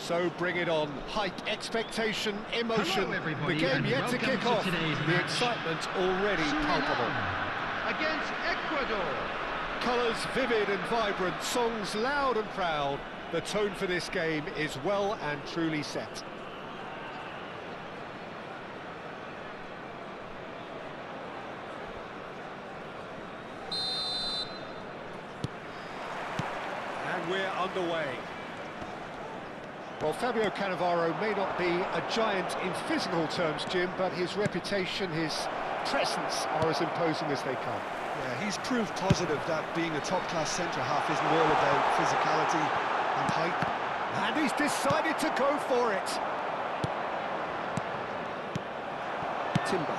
So bring it on. Hype, expectation, emotion. Hello, everybody, The game and yet to welcome kick to off. today's The match. excitement already palpable. Suriname against Ecuador. Colours vivid and vibrant, songs loud and proud. The tone for this game is well and truly set. And we're underway. Well, Fabio Cannavaro may not be a giant in physical terms, Jim, but his reputation, his presence are as imposing as they come. Yeah, he's proof positive that being a top-class centre-half isn't all about physicality and height. And he's decided to go for it. Timber.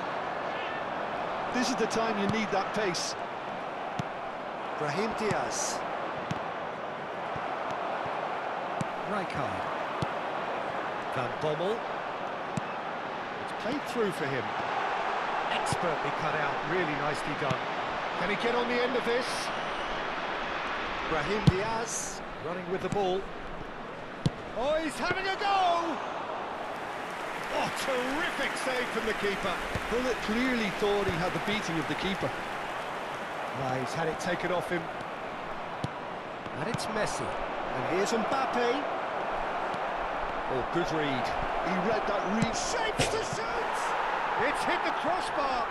This is the time you need that pace. Brahim Diaz. Rijkaard. Van Bommel. It's played through for him. Expertly cut out, really nicely done. Can he get on the end of this? Brahim Diaz running with the ball. Oh, he's having a go! Oh, terrific save from the keeper. Bullet clearly thought he had the beating of the keeper. He's had it taken off him. And it's Messi. And here's Mbappe. Oh, good read. He read that read. Shapes to shoot! It's hit the crossbar.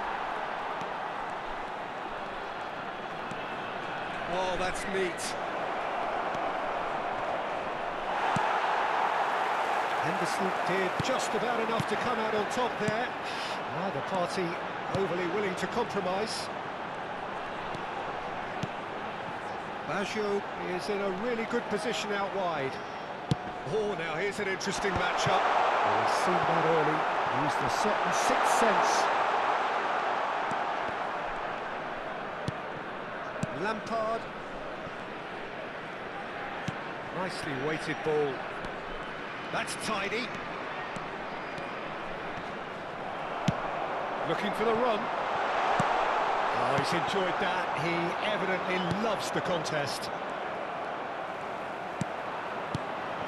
Oh, that's neat. Henderson did just about enough to come out on top there. Neither party overly willing to compromise. Baggio is in a really good position out wide. Oh, now here's an interesting matchup. Oh, he's seen that early, used a certain sixth sense. Lampard. Nicely weighted ball. That's tidy. Looking for the run. Oh, he's enjoyed that. He evidently loves the contest.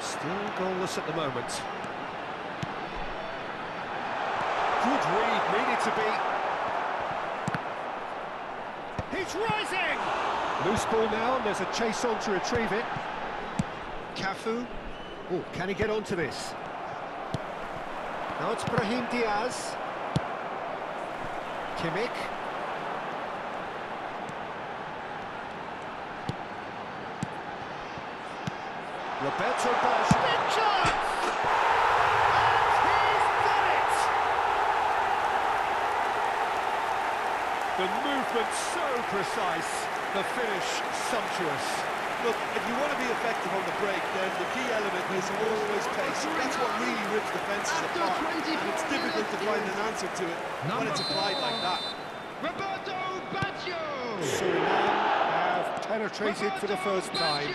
Still goalless at the moment. Good read, needed to be. He's rising! Loose ball now, and there's a chase on to retrieve it. Cafu. Oh, can he get onto this? Now it's Brahim Diaz. Kimmich. Roberto Baggio. Big chance! And he's done it! The movement so precise, the finish sumptuous. Look, if you want to be effective on the break, then the key element is always pace. That's what really rips defences apart. And it's difficult to find an answer to it when it's applied like that. Roberto Baggio. Suriname have penetrated for the first time.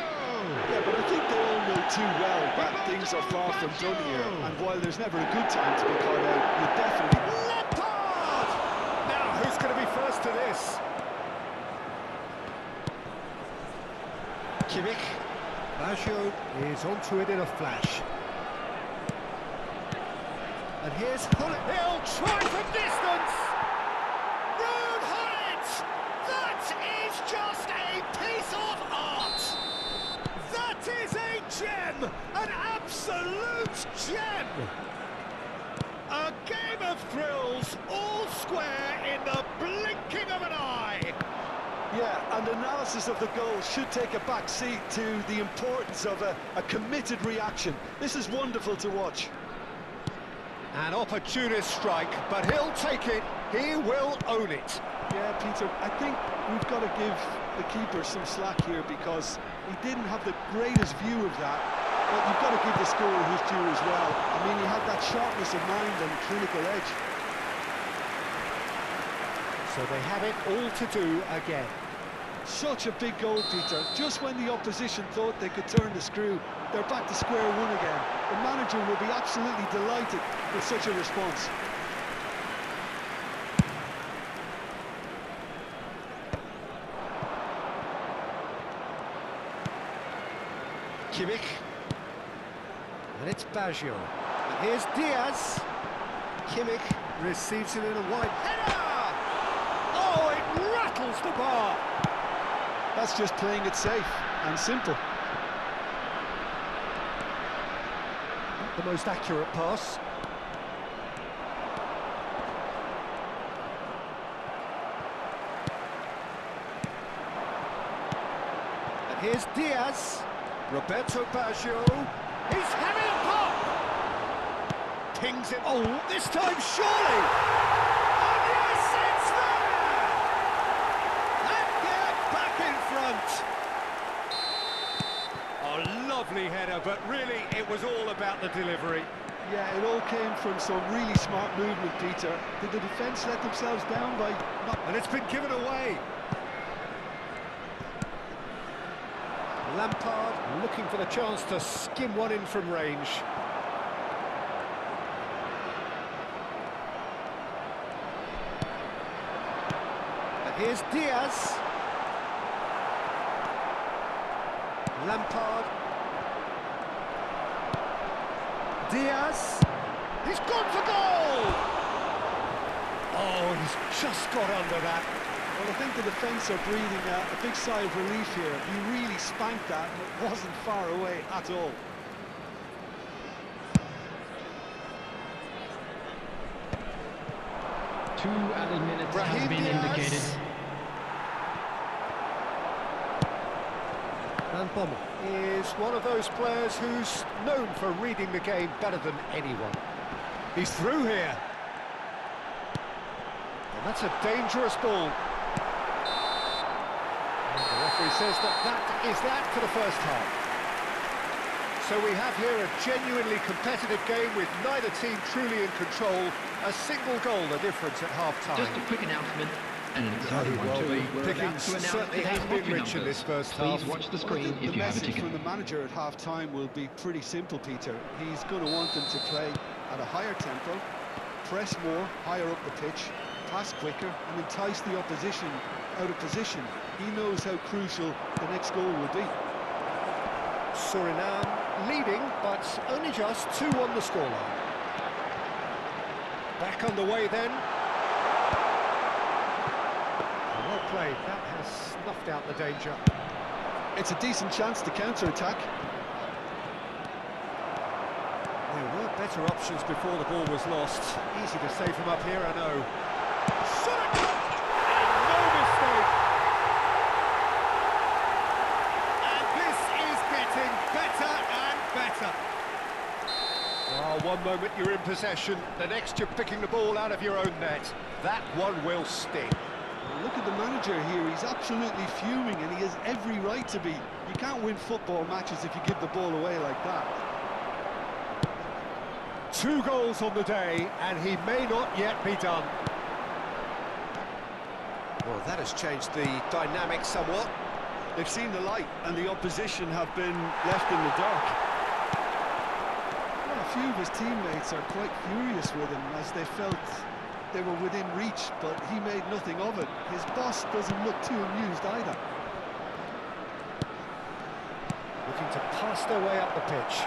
Yeah, but I think they all know too well that things are far from done here. And while there's never a good time to be caught out, you definitely... Lampard! Now, who's going to be first to this? Kimmich. Baggio is onto it in a flash. And here's Hullet. He'll try from distance! Ruud Hullet! That is just a piece of art! That is a gem! An absolute gem! A game of thrills, all square in the blinking of an eye! Yeah, and analysis of the goal should take a back seat to the importance of a committed reaction. This is wonderful to watch. An opportunist strike, but he'll take it. He will own it. Yeah, Peter, I think we've got to give the keeper some slack here because he didn't have the greatest view of that. But you've got to give the scorer his due as well. I mean, he had that sharpness of mind and clinical edge. So they have it all to do again. Such a big goal, Peter. Just when the opposition thought they could turn the screw, they're back to square one again. The manager will be absolutely delighted with such a response. Kimmich. And it's Baggio. And here's Diaz. Kimmich receives it in a wide header! Oh, it rattles the bar! That's just playing it safe and simple. Not the most accurate pass. And here's Diaz. Roberto Baggio. He's having a pop! Pings it. Oh, this time surely! And yes, it's there! And get back in front! Oh, lovely header, but really it was all about the delivery. Yeah, it all came from some really smart movement, Peter. Did the defence let themselves down by not... And it's been given away. Lampard looking for the chance to skim one in from range. And here's Diaz. Lampard. Diaz. He's gone for goal! Oh, he's just got under that. Well, I think the defence are breathing a big sigh of relief here. He really spanked that, and it wasn't far away at all. Two added minutes have Brahim been Diaz. indicated. Van Bommel is one of those players who's known for reading the game better than anyone. He's through here. And that's a dangerous ball. And the referee says that is that for the first half. So we have here a genuinely competitive game with neither team truly in control. A single goal the difference at half-time. Just a quick announcement and an exciting one too. We're about Pickings to announce certainly today's have been lottery rich in numbers. this first Please half. watch the Well, screen the if you have a message ticket. from the manager at half-time will be pretty simple, Peter. He's going to want them to play at a higher tempo, press more, higher up the pitch, pass quicker, and entice the opposition out of position. He knows how crucial the next goal will be. Suriname leading, but only just 2 on the scoreline. Back underway then. Well played, that has snuffed out the danger. It's a decent chance to counter-attack. There were better options before the ball was lost. Easy to save from up here, I know. Suriname! And no mistake! And this is getting better and better. Oh, one moment you're in possession, the next you're picking the ball out of your own net. That one will sting. Look at the manager here, he's absolutely fuming and he has every right to be. You can't win football matches if you give the ball away like that. 2 goals on the day, and he may not yet be done. Well, that has changed the dynamic somewhat. They've seen the light and the opposition have been left in the dark. Well, a few of his teammates are quite furious with him as they felt they were within reach, but he made nothing of it. His boss doesn't look too amused either. Looking to pass their way up the pitch.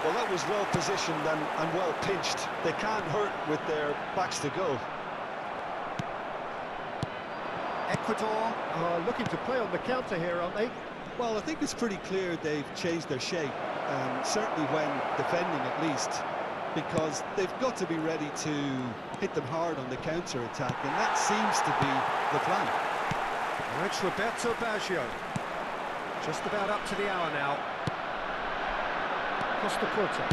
Well, that was well positioned and well pinched. They can't hurt with their backs to goal. Ecuador are looking to play on the counter here, aren't they? Well, I think it's pretty clear they've changed their shape, certainly when defending at least, because they've got to be ready to hit them hard on the counter-attack, and that seems to be the plan. Now it's Roberto Baggio. Just about up to the hour now. Costa Curta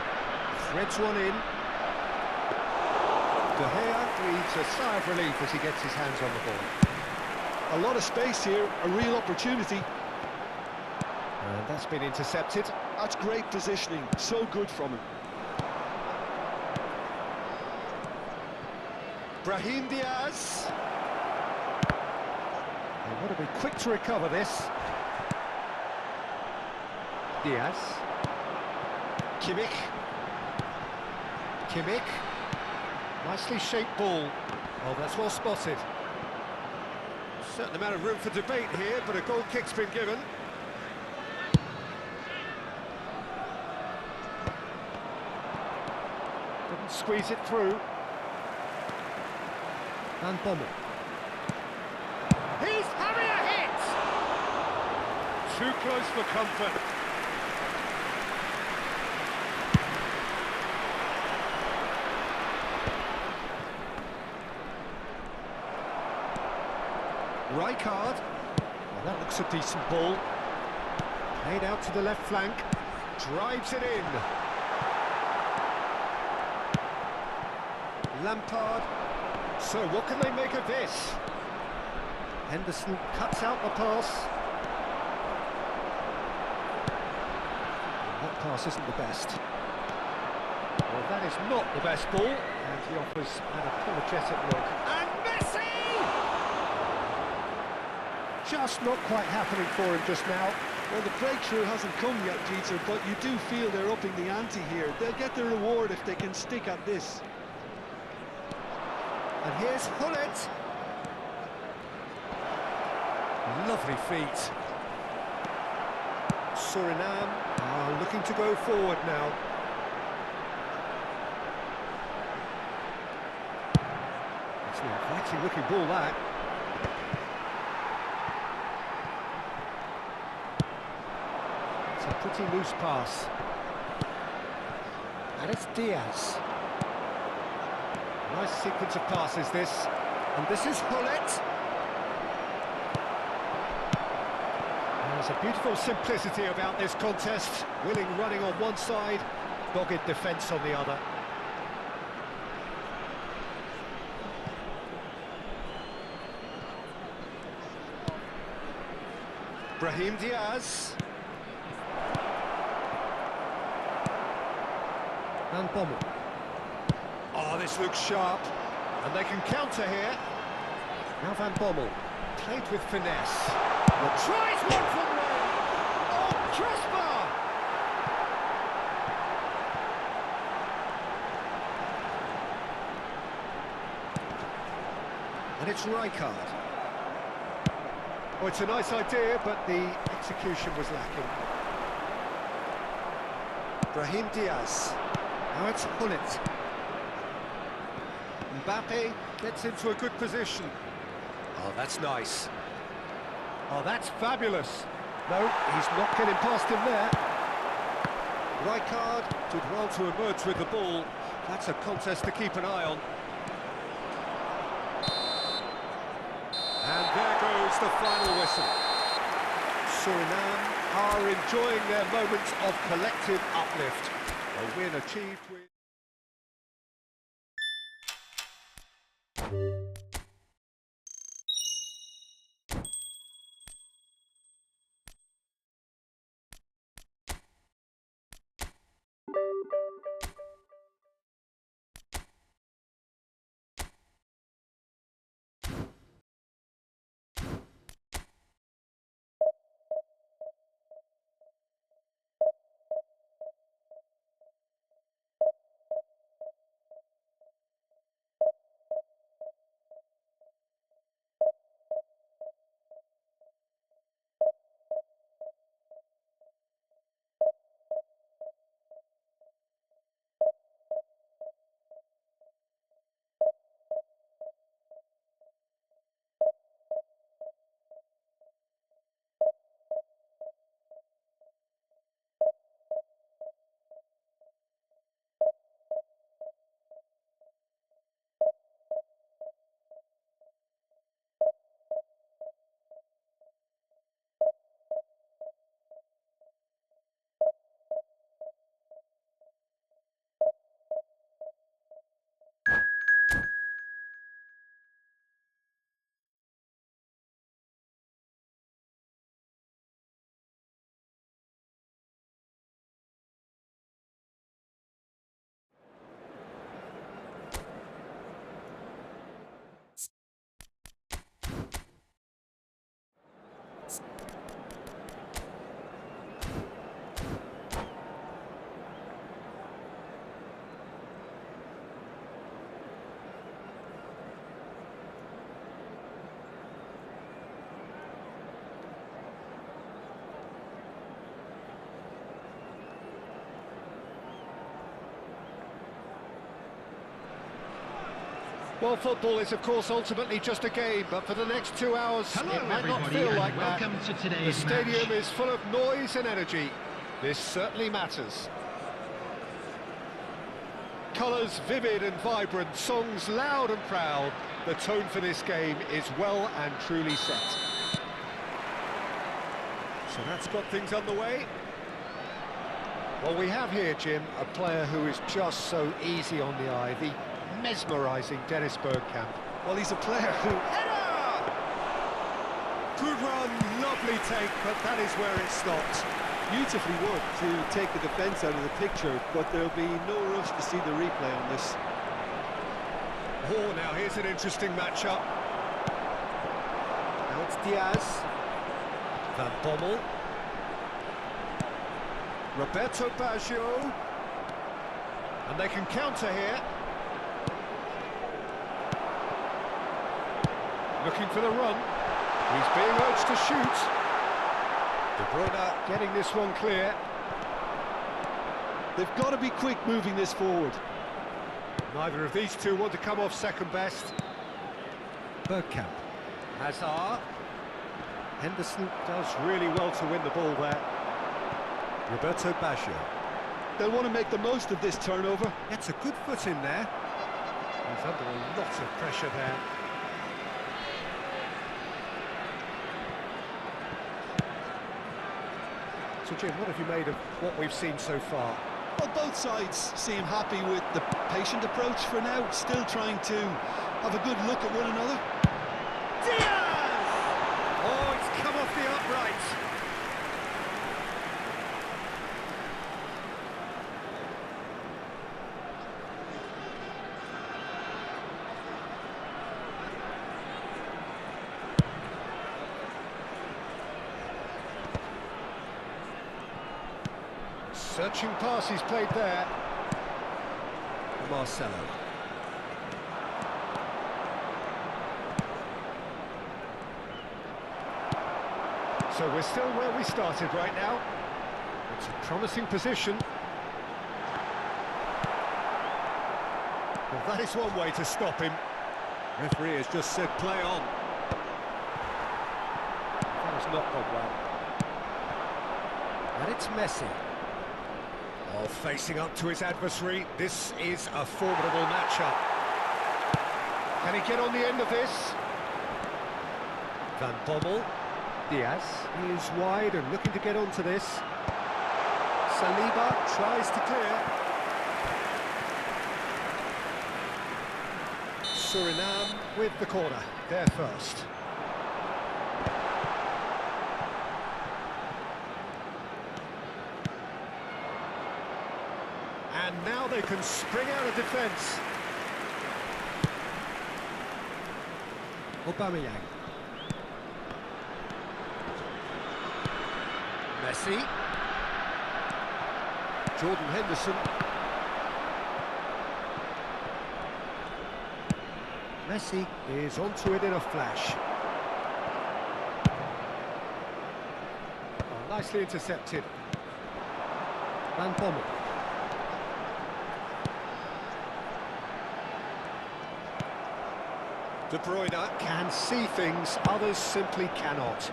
threads one in. De Gea breathes a sigh of relief as he gets his hands on the ball. A lot of space here, a real opportunity. And that's been intercepted. That's great positioning, so good from him. Brahim Diaz. They want to be quick to recover this. Diaz. Kimmich. Kimmich. Nicely shaped ball. Oh, that's well spotted. Certain amount of room for debate here, but a goal kick's been given. Didn't squeeze it through. Van Bommel. He's having a hit! Too close for comfort. Rijkaard. Well, that looks a decent ball. Played out to the left flank. Drives it in. Lampard. So what can they make of this? Henderson cuts out the pass. And that pass isn't the best. Well, that is not the best ball. And he offers an apologetic look. And Messi! Just not quite happening for him just now. Well, the breakthrough hasn't come yet, Jeter, but you do feel they're upping the ante here. They'll get their reward if they can stick at this. And here's Hullet. Lovely feet. Suriname are looking to go forward now. It's an inviting looking ball, that. It's a pretty loose pass. And it's Diaz. Nice sequence of passes, this. And this is Hullet. There's a beautiful simplicity about this contest. Willing running on one side, dogged defence on the other. Brahim Diaz. Van Bommel. Oh, this looks sharp. And they can counter here. Now Van Bommel. Played with finesse. Tries one from there. Oh, crossbar! And it's Rijkaard. Oh, it's a nice idea, but the execution was lacking. Brahim Diaz. Now it's Hullet. Mbappe gets into a good position. Oh, that's nice. Oh, that's fabulous. No, he's not getting past him there. Rijkaard did well to emerge with the ball. That's a contest to keep an eye on. And there goes the final whistle. Suriname are enjoying their moment of collective uplift. A win achieved with... Well, football is, of course, ultimately just a game, but for the next 2 hours, Hello, it might not everybody, feel and like that. welcome to The today's stadium match. is full of noise and energy. This certainly matters. Colours vivid and vibrant, songs loud and proud. The tone for this game is well and truly set. So that's got things underway. Well, we have here, Jim, a player who is just so easy on the eye, the mesmerising Dennis Bergkamp. Well, he's a player who... Header! Good run, lovely take, but that is where it stopped. Beautifully worked to take the defence out of the picture, but there'll be no rush to see the replay on this. Oh, now here's an interesting matchup. Now it's Diaz. Van Bommel. Roberto Baggio. And they can counter here. Looking for the run. He's being urged to shoot. De Bruyne getting this one clear. They've got to be quick moving this forward. Neither of these two want to come off second best. Bergkamp. Hazard. Henderson does really well to win the ball there. Roberto Baggio. They'll want to make the most of this turnover. Gets a good foot in there. He's under a lot of pressure there. So Jim, what have you made of what we've seen so far? Well, both sides seem happy with the patient approach for now, still trying to have a good look at one another. Diaz! Oh, it's come off the upright. Searching pass he's played there. Marcelo. So we're still where we started right now. It's a promising position. Well, that is one way to stop him. Referee has just said play on. That has not gone well. And it's Messi. Oh, facing up to his adversary. This is a formidable matchup. Can he get on the end of this? Van Bommel. Diaz is wide and looking to get onto this. Saliba tries to clear. Suriname with the corner. There first. And now they can spring out of defence. Aubameyang. Messi. Jordan Henderson. Messi is onto it in a flash. Oh, nicely intercepted. Van Bommel. De Bruyne can see things others simply cannot.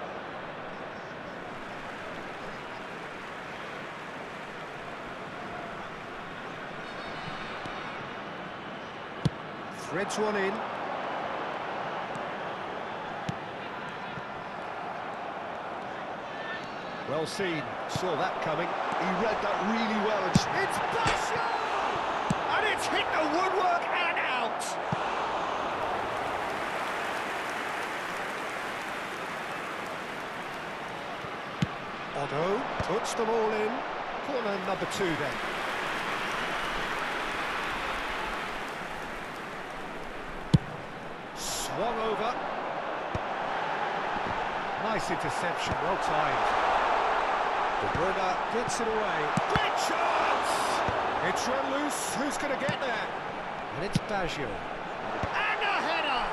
Threads one in. Well seen, saw that coming. He read that really well. And It's Baggio! And it's hit the woodwork and out! Otto puts them all in. Corner number 2 then. Swung over. Nice interception, well timed. De Bruyne gets it away. Great chance! It's run loose. Who's going to get there? And it's Baggio. And a header!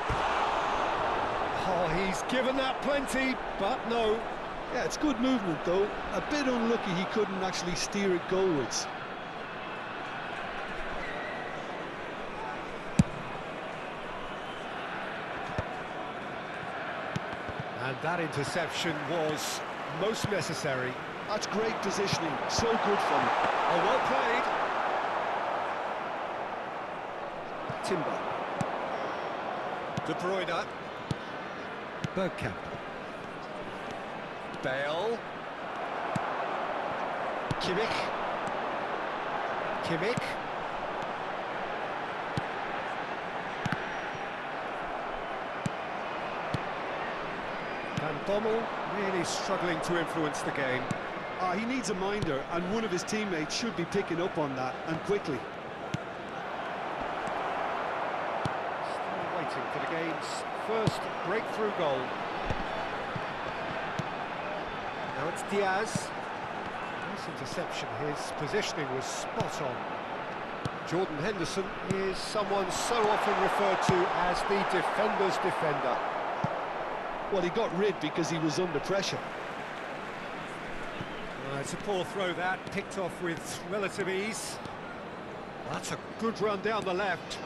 Oh, he's given that plenty, but no. yeah, it's good movement though. A bit unlucky he couldn't actually steer it goalwards. That interception was most necessary. That's great positioning, so good from him. Oh, well played. Timber. De Bruyne. Bergkamp. Bale. Kimmich. Kimmich. Van Bommel really struggling to influence the game. He needs a minder, and one of his teammates should be picking up on that, and quickly. Still waiting for the game's first breakthrough goal. Now it's Diaz. Nice interception, his positioning was spot on. Jordan Henderson is someone so often referred to as the defender's defender. Well, he got rid because he was under pressure. It's a poor throw that, picked off with relative ease. That's a good run down the left.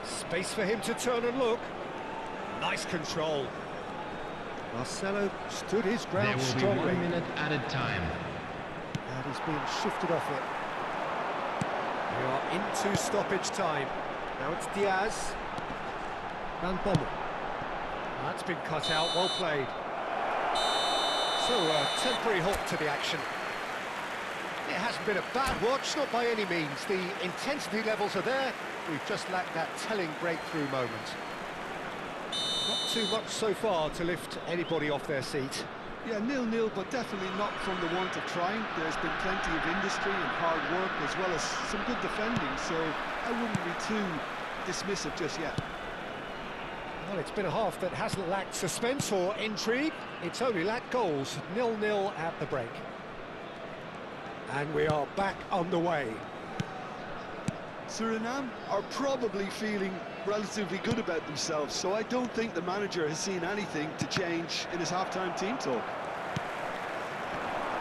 Space for him to turn and look. Nice control. Marcelo stood his There ground will strongly. be 1 minute added time. And he's being shifted off it. We are into stoppage time. Now it's Diaz. Van Bommel. That's been cut out, well played. So, a temporary halt to the action. It hasn't been a bad watch, not by any means. The intensity levels are there. We've just lacked that telling breakthrough moment. Not too much so far to lift anybody off their seat. Yeah, 0-0, but definitely not from the want of trying. There's been plenty of industry and hard work, as well as some good defending, so I wouldn't be too dismissive just yet. Well, it's been a half that hasn't lacked suspense or intrigue. It's only lacked goals. 0-0 at the break. And we are back underway. Suriname are probably feeling relatively good about themselves, so I don't think the manager has seen anything to change in his half-time team talk.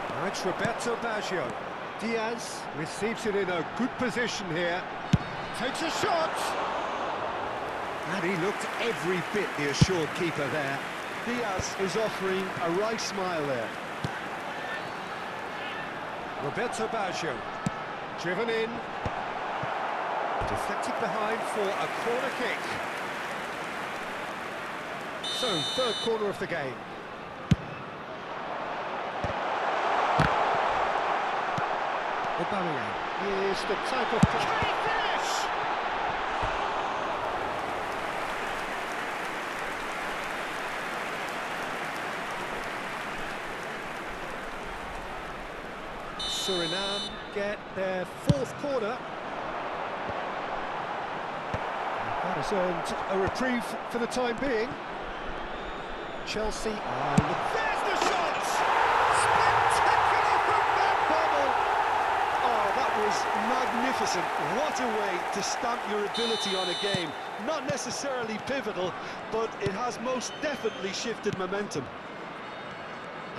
Now it's Roberto Baggio. Diaz receives it in a good position here. Takes a shot! And he looked every bit the assured keeper there. Diaz is offering a right smile there. Roberto Baggio, driven in. Deflected behind for a corner kick. So, third corner of the game. Aubameyang. Is the type of... Can he finish? Suriname get their fourth corner. That has earned a reprieve for the time being. Chelsea are... There's the shot! Spectacular from Van Bommel! Oh, that was magnificent. What a way to stamp your ability on a game. Not necessarily pivotal, but it has most definitely shifted momentum.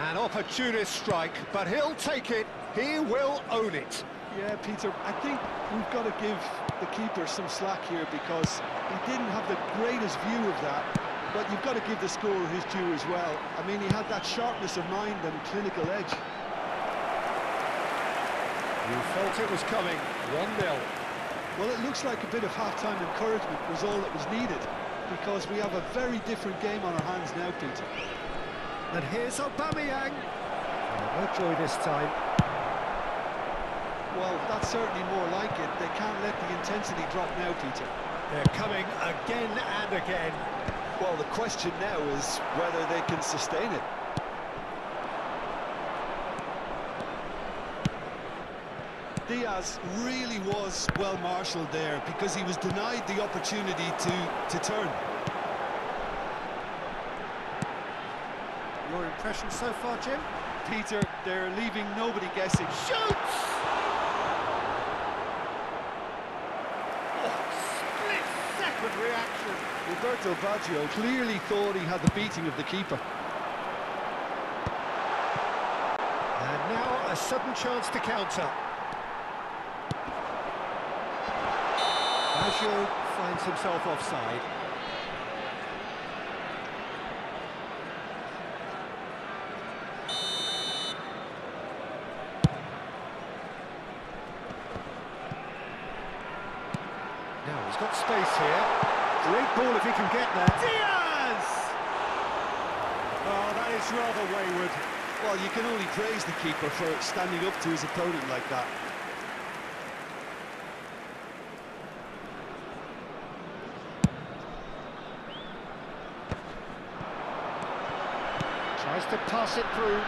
An opportunist strike, but he'll take it. He will own it. Yeah, Peter, I think we've got to give the keeper some slack here because he didn't have the greatest view of that, but you've got to give the scorer his due as well. I mean, he had that sharpness of mind and clinical edge. You felt it was coming. 1-0. Well, it looks like a bit of half-time encouragement was all that was needed because we have a very different game on our hands now, Peter. And here's Aubameyang. No joy this time. Well, that's certainly more like it. They can't let the intensity drop now, Peter. They're coming again and again. Well, the question now is whether they can sustain it. Diaz really was well marshalled there because he was denied the opportunity to turn. Your impression so far, Jim? Peter, they're leaving nobody guessing. Shoots! Oh, split-second reaction. Roberto Baggio clearly thought he had the beating of the keeper. And now a sudden chance to counter. Baggio finds himself offside. Now he's got space here. Great ball if he can get there. Diaz! Oh, that is rather wayward. Well, you can only praise the keeper for standing up to his opponent like that. Tries to pass it through.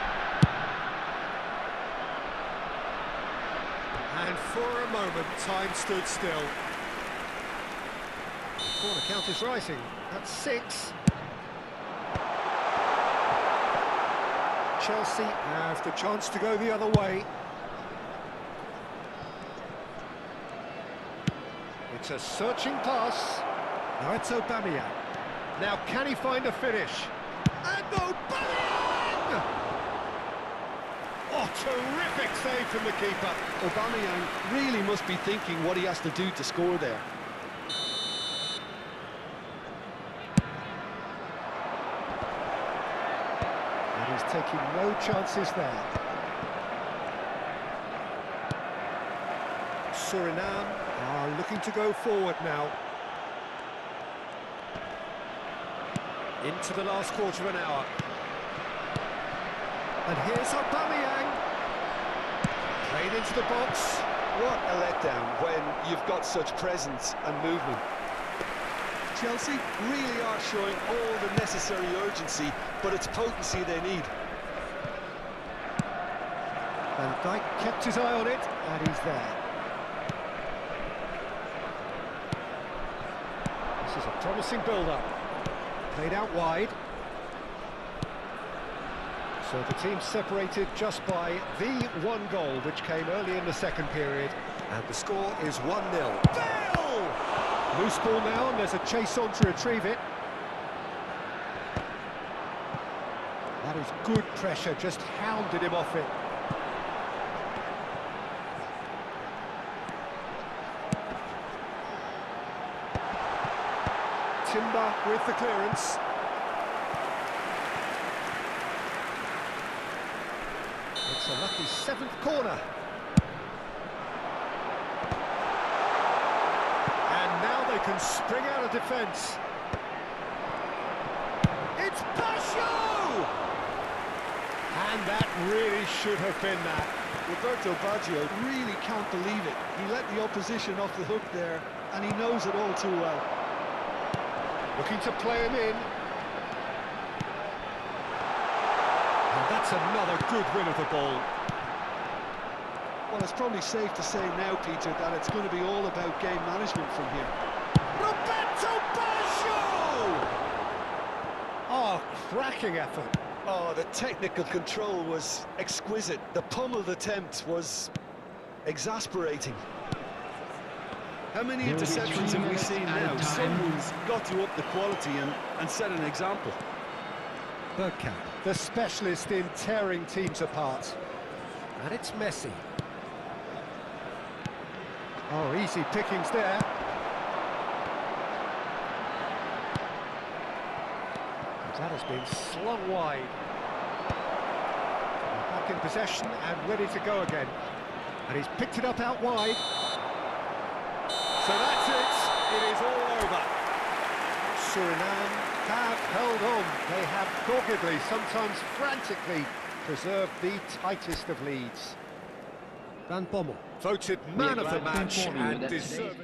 And for a moment, time stood still. Corner count is rising. That's 6. Chelsea have the chance to go the other way. It's a searching pass. Now it's Aubameyang. Now can he find a finish? And Aubameyang! Oh, terrific save from the keeper. Aubameyang really must be thinking what he has to do to score there. And he's taking no chances there. Suriname are looking to go forward now. Into the last quarter of an hour. And here's Aubameyang. Played into the box. What a letdown when you've got such presence and movement. Chelsea really are showing all the necessary urgency, but it's potency they need. Van Dijk kept his eye on it, and he's there. This is a promising build-up. Played out wide. So the team separated just by the one goal, which came early in the second period. And the score is 1-0. Bale! Loose ball now, and there's a chase on to retrieve it. That is good pressure, just hounded him off it. Timber with the clearance. It's a lucky 7th corner. And now they can spring out of defence. It's Basho! And that really should have been that. Roberto Baggio really can't believe it. He let the opposition off the hook there, and he knows it all too well. Looking to play him in. And that's another good win of the ball. Well, it's probably safe to say now, Peter, that it's going to be all about game management from here. Roberto Baggio! Oh, cracking effort. Oh, the technical control was exquisite. The pummeled attempt was exasperating. How many There will be interceptions 3 have we minutes seen at a now? time. Someone's got to up the quality and set an example. Bergkamp. The specialist in tearing teams apart. And it's Messi. Oh, easy pickings there. That has been slung wide. Back in possession and ready to go again. And he's picked it up out wide. So that's it. It is all over. Suriname have held on. They have doggedly, sometimes frantically, preserved the tightest of leads. Van Bommel. Voted We man are of the glad to match inform you and that today's deserved.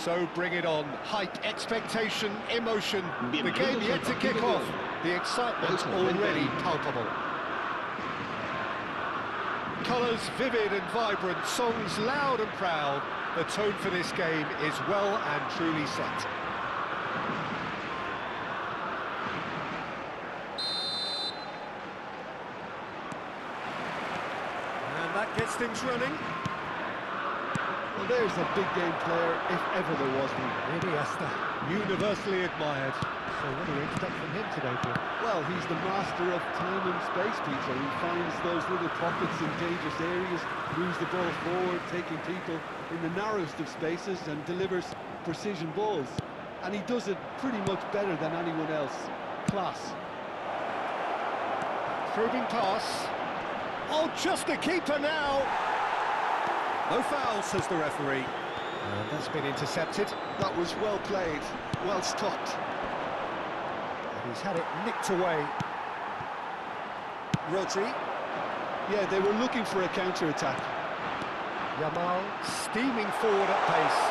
So bring it on. Hype, expectation, emotion. The game yet to kick off. The excitement already palpable. Colours vivid and vibrant, songs loud and proud. The tone for this game is well and truly set. And that gets things running. Well, there's a big game player, if ever there was one. Iniesta, universally admired. So what do you expect from him today, Bill? Well, he's the master of time and space, Peter. He finds those little pockets in dangerous areas, moves the ball forward, taking people in the narrowest of spaces and delivers precision balls. And he does it pretty much better than anyone else. Class. Probing pass. Oh, just the keeper now. No foul, says the referee. And that's been intercepted. That was well played, well stopped. He's had it nicked away. Rodri. Yeah, they were looking for a counter-attack. Yamal steaming forward at pace.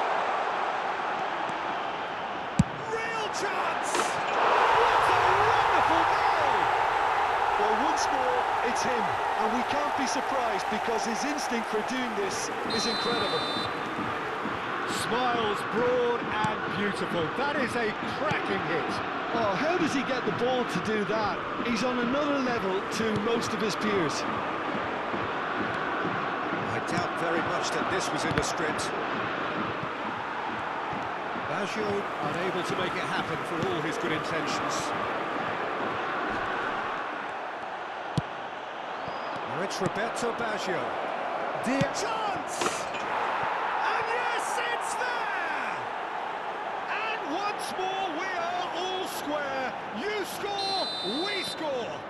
Real chance! What a wonderful goal! Well, once more, it's him. And we can't be surprised because his instinct for doing this is incredible. Smiles broad and beautiful. That is a cracking hit. Oh, how does he get the ball to do that? He's on another level to most of his peers. I doubt very much that this was in the script. Baggio unable to make it happen for all his good intentions. Now it's Roberto Baggio. Dear chance! And yes, it's there! And once more we are all square. You score, we score.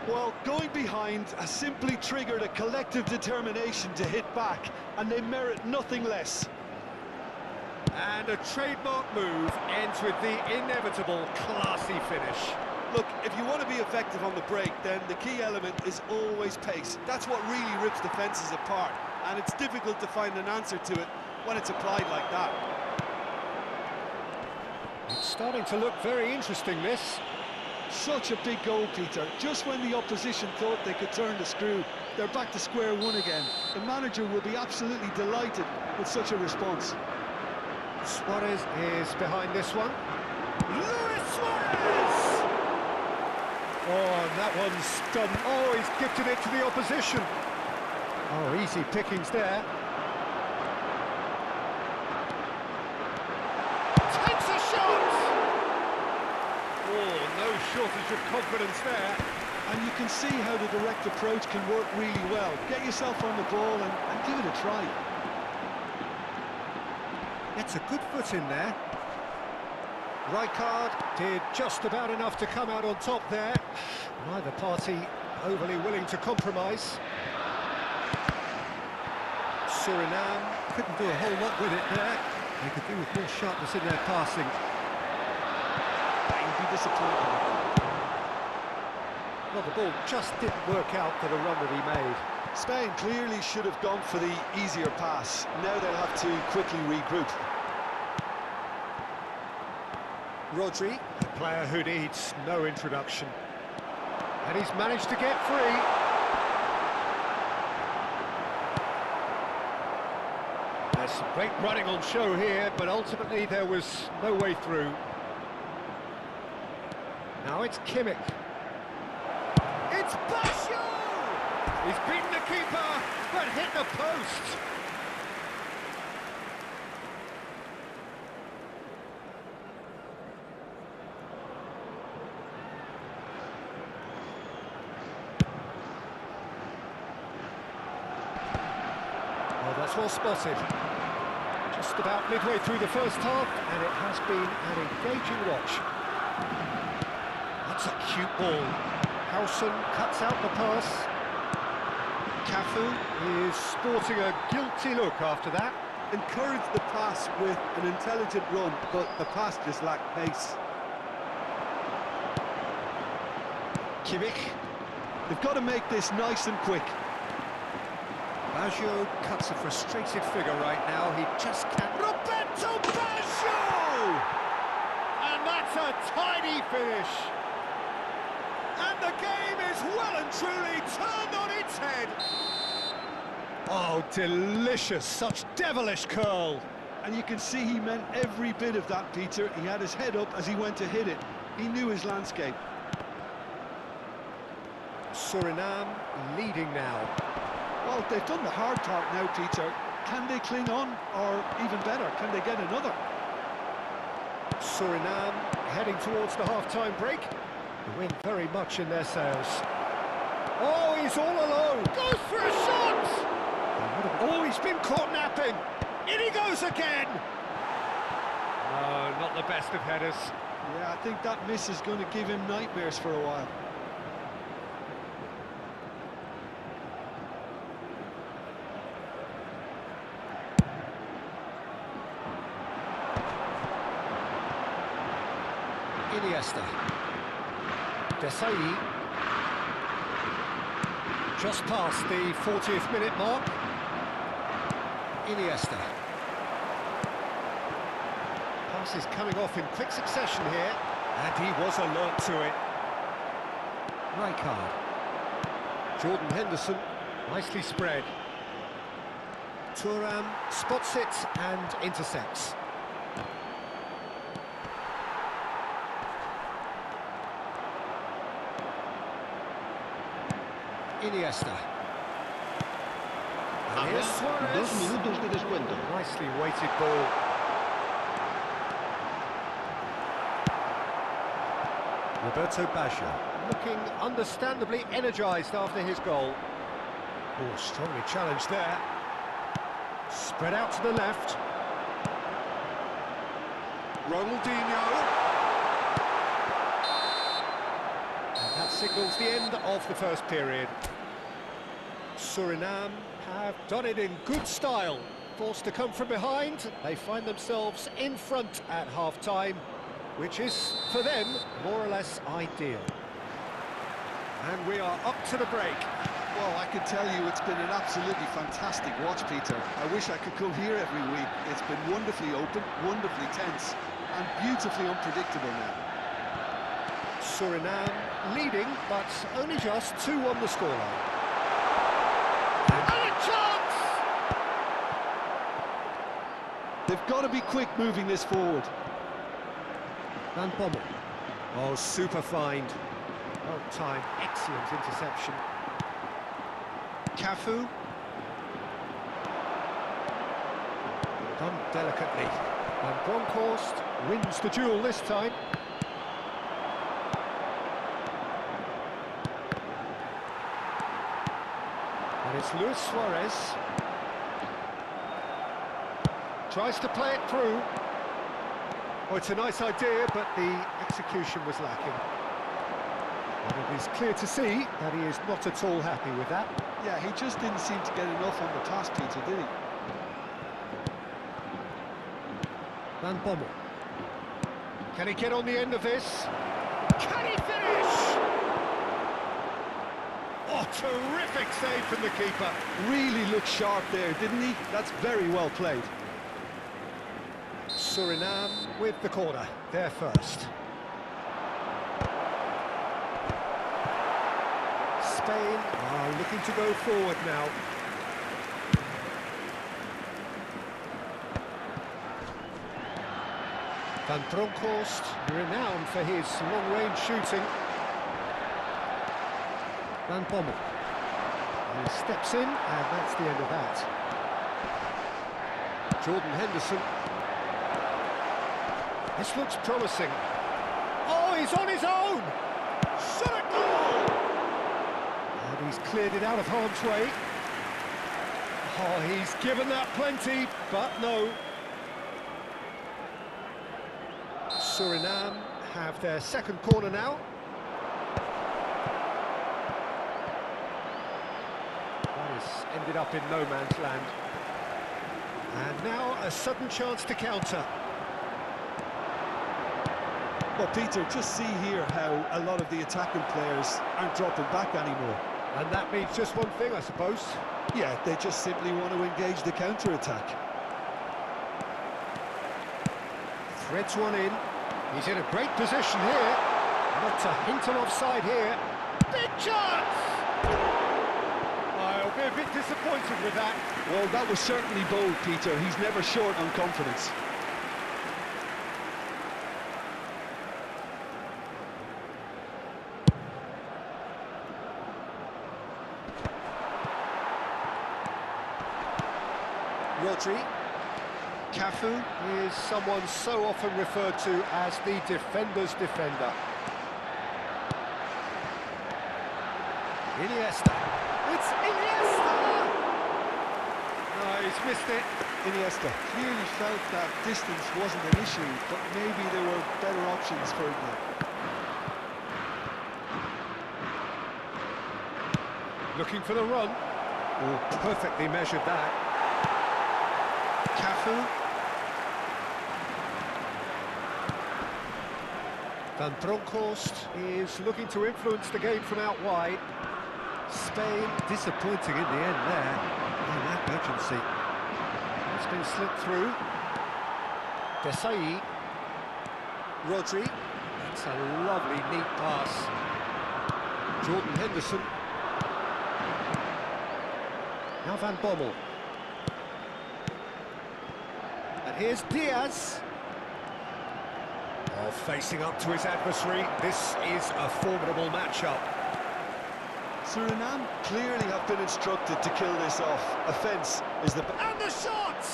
Well, going behind has simply triggered a collective determination to hit back, and they merit nothing less. And a trademark move ends with the inevitable classy finish. Look, if you want to be effective on the break, then the key element is always pace. That's what really rips defences apart, and it's difficult to find an answer to it when it's applied like that. It's starting to look very interesting, this. Such a big goal, Peter. Just when the opposition thought they could turn the screw, they're back to square one again. The manager will be absolutely delighted with such a response. Suarez is behind this one. Luis Suarez! Oh, and that one's done. Oh, he's gifted it to the opposition. Oh, easy pickings there. Takes a shot! Oh, no shortage of confidence there. And you can see how the direct approach can work really well. Get yourself on the ball and give it a try. Gets a good foot in there. Rijkaard did just about enough to come out on top there. Neither party overly willing to compromise. Suriname couldn't do a whole lot with it there. They could do with more sharpness in their passing. That would be disappointing. Well, the ball just didn't work out for the run that he made. Spain clearly should have gone for the easier pass. Now they'll have to quickly regroup. Rodri, a player who needs no introduction. And he's managed to get free. There's some great running on show here, but ultimately there was no way through. Now it's Kimmich. It's Baggio! He's beaten the keeper, but hit the post. Oh, that's well spotted. Just about midway through the first half, and it has been an engaging watch. That's a cute ball. Howson cuts out the pass. Cafu is sporting a guilty look after that. Encouraged the pass with an intelligent run, but the pass just lacked pace. Kimmich. They've got to make this nice and quick. Baggio cuts a frustrated figure right now. He just can't. Roberto Roberto Baggio! And that's a tidy finish. And the game is well and truly turned on its head. Oh, delicious, such devilish curl. And you can see he meant every bit of that, Peter. He had his head up as he went to hit it. He knew his landscape. Suriname leading now. Well, they've done the hard part now, Peter. Can they cling on, or even better, can they get another? Suriname heading towards the half-time break. The wind very much in their sails. Oh, he's all alone. Goes for a shot! Oh, he's been caught napping. In he goes again. No, not the best of headers. Yeah, I think that miss is going to give him nightmares for a while. Iniesta. Desailly. Just past the 40th minute mark. Iniesta. Passes coming off in quick succession here, and he was alert to it. Rijkaard. Jordan Henderson, nicely spread. Thuram spots it and intercepts. Iniesta. And here's Suarez. 2 minutos de descuento. Nicely weighted ball. Roberto Baggio, looking understandably energised after his goal. Oh, strongly challenged there. Spread out to the left. Ronaldinho. And that signals the end of the first period. Suriname have done it in good style. Forced to come from behind, they find themselves in front at half-time, which is, for them, more or less ideal. And we are up to the break. Well, I can tell you it's been an absolutely fantastic watch, Peter. I wish I could come here every week. It's been wonderfully open, wonderfully tense, and beautifully unpredictable now. Suriname leading, but only just 2 on the scoreline. And a chance! They've got to be quick moving this forward. Van Bommel. Oh, super find. Well timed, excellent interception. Cafu. Done delicately. And Bronkhorst wins the duel this time. And it's Luis Suarez. Tries to play it through. Oh, it's a nice idea, but the execution was lacking. And it is clear to see that he is not at all happy with that. Yeah, he just didn't seem to get enough on the pass, Peter, did he? Van Bommel. Can he get on the end of this? Can he finish? Oh, terrific save from the keeper. Really looked sharp there, didn't he? That's very well played. Suriname with the corner, there first. Spain are looking to go forward now. Van Bronckhorst, renowned for his long-range shooting. Van Bommel. He steps in, and that's the end of that. Jordan Henderson. This looks promising. Oh, he's on his own! Shot a goal! And he's cleared it out of harm's way. Oh, he's given that plenty, but no. Suriname have their second corner now. That has ended up in no man's land. And now a sudden chance to counter. Well, Peter, just see here how a lot of the attacking players aren't dropping back anymore. And that means just one thing, I suppose. Yeah, they just simply want to engage the counter-attack. Threads one in. He's in a great position here. Not a hint of offside here. Big chance! I'll be a bit disappointed with that. Well, that was certainly bold, Peter. He's never short on confidence. Rodri. Cafu is someone so often referred to as the defender's defender. Iniesta. It's Iniesta! No, he's missed it. Iniesta clearly felt that distance wasn't an issue, but maybe there were better options for him now. Looking for the run. Oh, perfectly measured that. Cafu. Van Bronckhorst is looking to influence the game from out wide. Spain disappointing in the end there. Oh, that urgency. It's been slipped through. Desailly. Rodri. That's a lovely, neat pass. Jordan Henderson. Now Van Bommel. And here's Diaz. Oh, facing up to his adversary. This is a formidable matchup. Suriname clearly have been instructed to kill this off. Offence is the... And the shot!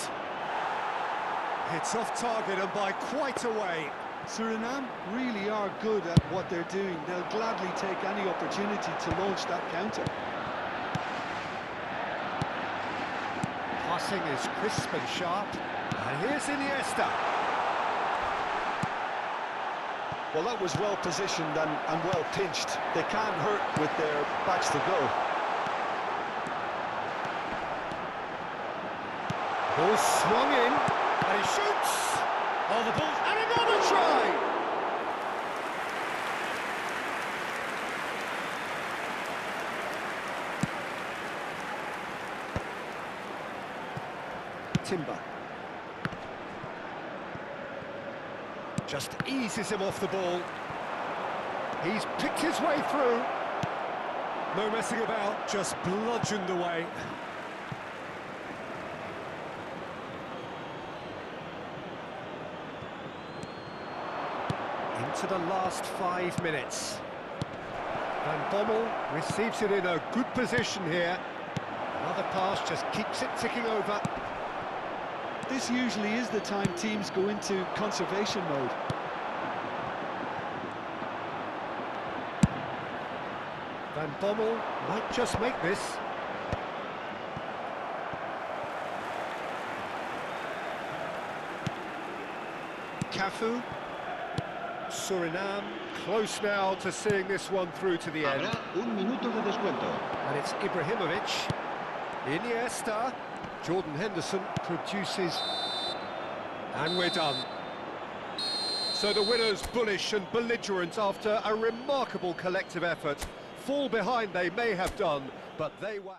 It's off target and by quite a way. Suriname really are good at what they're doing. They'll gladly take any opportunity to launch that counter. Passing is crisp and sharp. And here's Iniesta. Well, that was well positioned and well pinched. They can't hurt with their backs to go. Ball swung in, and he shoots. Oh, the ball, and another try! Timber. Just eases him off the ball. He's picked his way through. No messing about, just bludgeoned away. Into the last 5 minutes. Van Bommel receives it in a good position here. Another pass just keeps it ticking over. This usually is the time teams go into conservation mode. Van Bommel might just make this. Cafu. Suriname close now to seeing this one through to the end. Habrá un minuto de descuento. And it's Ibrahimovic. Iniesta. Jordan Henderson produces. And we're done. So the winners bullish and belligerent after a remarkable collective effort. Fall behind they may have done, but they were...